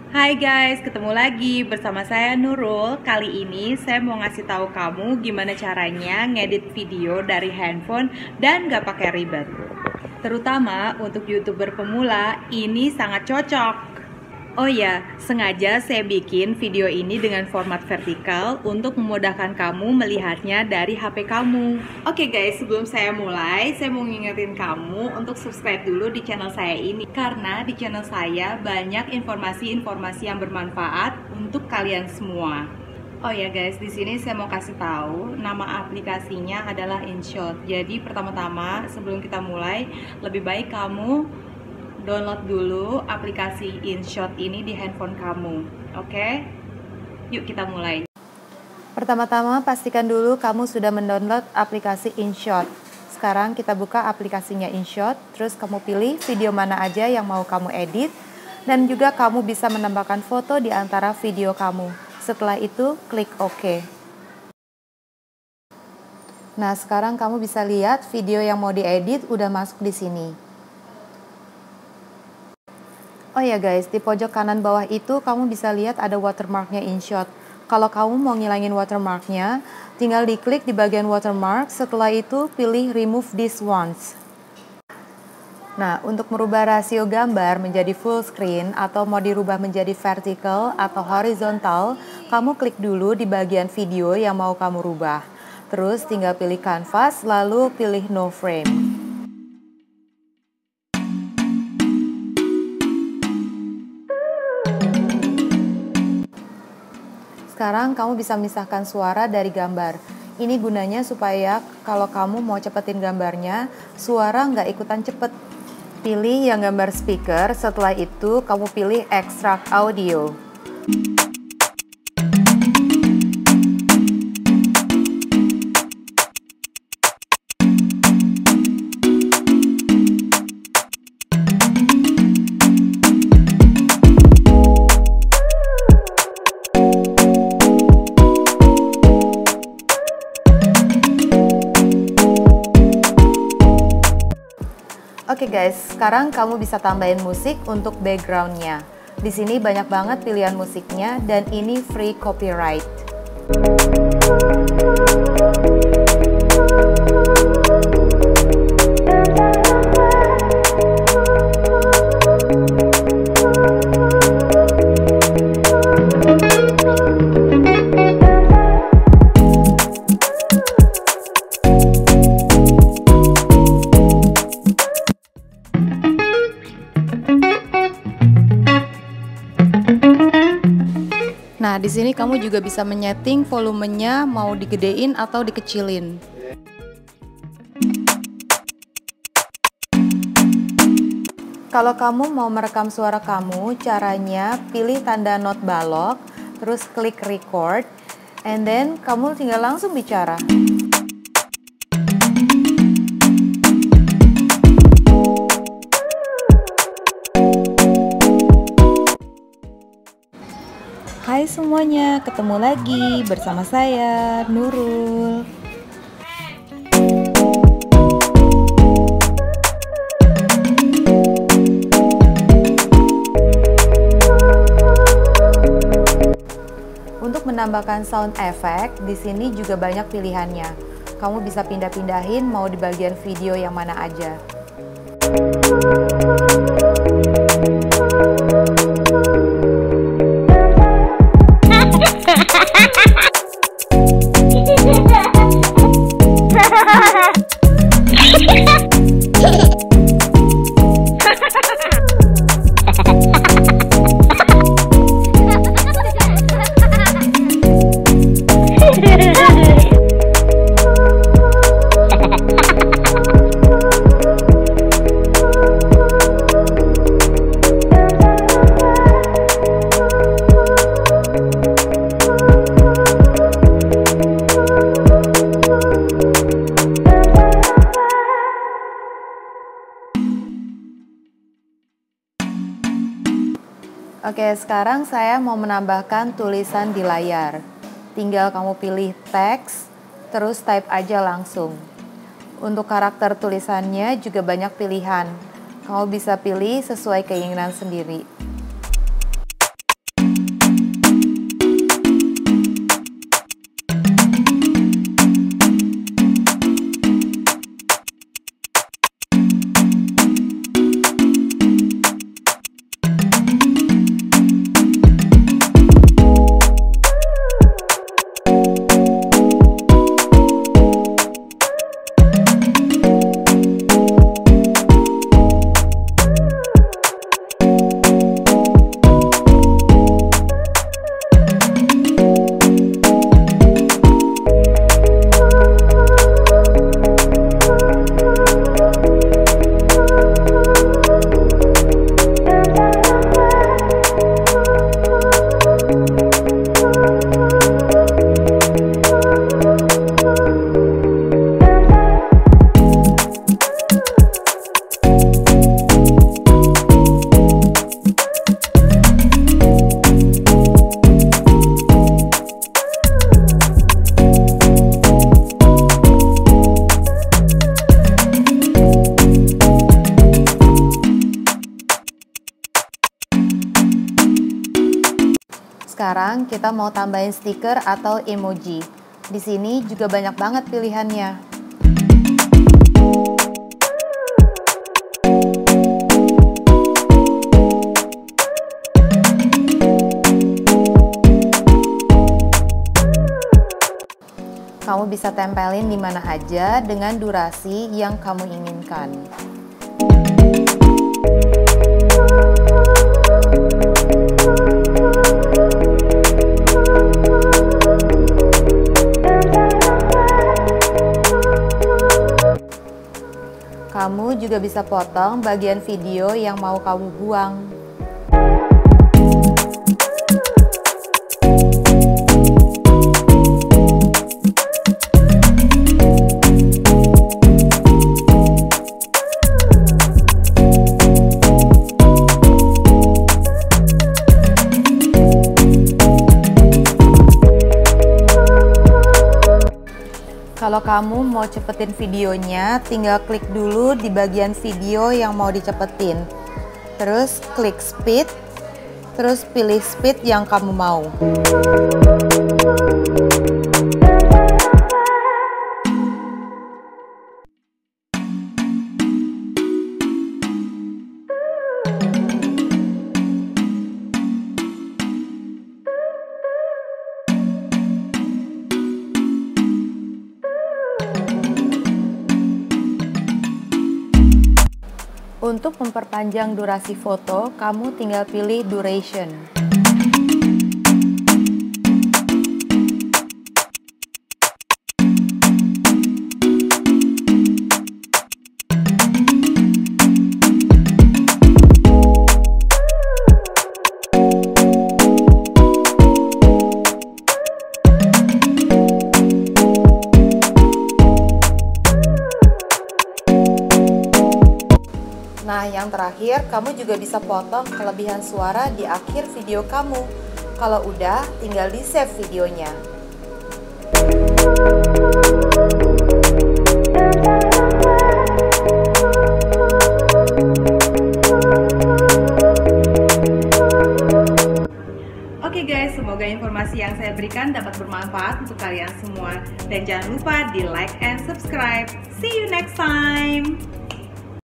Hai guys, ketemu lagi bersama saya Nurul. Kali ini saya mau ngasih tahu kamu gimana caranya ngedit video dari handphone dan gak pakai ribet. Terutama untuk YouTuber pemula, ini sangat cocok. Oh ya, sengaja saya bikin video ini dengan format vertikal untuk memudahkan kamu melihatnya dari HP kamu. Oke guys, sebelum saya mulai, saya mau ngingetin kamu untuk subscribe dulu di channel saya ini. Karena di channel saya banyak informasi-informasi yang bermanfaat untuk kalian semua. Oh ya guys, di sini saya mau kasih tahu nama aplikasinya adalah InShot. Jadi pertama-tama sebelum kita mulai, lebih baik kamu download dulu aplikasi InShot ini di handphone kamu. Oke? Yuk kita mulai. Pertama-tama pastikan dulu kamu sudah mendownload aplikasi InShot. Sekarang kita buka aplikasinya InShot, terus kamu pilih video mana aja yang mau kamu edit, dan juga kamu bisa menambahkan foto di antara video kamu. Setelah itu, klik OK. Nah, sekarang kamu bisa lihat video yang mau diedit udah masuk di sini. Oh ya guys, di pojok kanan bawah itu kamu bisa lihat ada watermarknya InShot. Kalau kamu mau ngilangin watermarknya, tinggal diklik di bagian watermark, setelah itu pilih remove this once. Nah, untuk merubah rasio gambar menjadi full screen atau mau dirubah menjadi vertical atau horizontal, kamu klik dulu di bagian video yang mau kamu rubah. Terus tinggal pilih canvas, lalu pilih no frame. Sekarang kamu bisa misahkan suara dari gambar. Ini gunanya supaya kalau kamu mau cepetin gambarnya, suara nggak ikutan cepet. Pilih yang gambar speaker, setelah itu kamu pilih extract audio. Oke guys, sekarang kamu bisa tambahin musik untuk backgroundnya. Di sini banyak banget pilihan musiknya dan ini free copyright. Nah, di sini kamu juga bisa menyeting volumenya mau digedein atau dikecilin. Kalau kamu mau merekam suara kamu, caranya pilih tanda not balok, terus klik record, and then kamu tinggal langsung bicara. Hai semuanya, ketemu lagi bersama saya, Nurul. Untuk menambahkan sound effect, di sini juga banyak pilihannya. Kamu bisa pindah-pindahin mau di bagian video yang mana aja. Oke, sekarang saya mau menambahkan tulisan di layar. Tinggal kamu pilih teks, terus type aja langsung. Untuk karakter tulisannya juga banyak pilihan. Kamu bisa pilih sesuai keinginan sendiri. Sekarang kita mau tambahin stiker atau emoji. Di sini juga banyak banget pilihannya. Kamu bisa tempelin di mana aja dengan durasi yang kamu inginkan. Kamu juga bisa potong bagian video yang mau kamu buang. Kalau kamu mau cepetin videonya, tinggal klik dulu di bagian video yang mau dicepetin. Terus klik speed, terus pilih speed yang kamu mau. Untuk memperpanjang durasi foto, kamu tinggal pilih duration. Nah, yang terakhir, kamu juga bisa potong kelebihan suara di akhir video kamu. Kalau udah, tinggal di-save videonya. Oke guys, semoga informasi yang saya berikan dapat bermanfaat untuk kalian semua. Dan jangan lupa di like and subscribe. See you next time!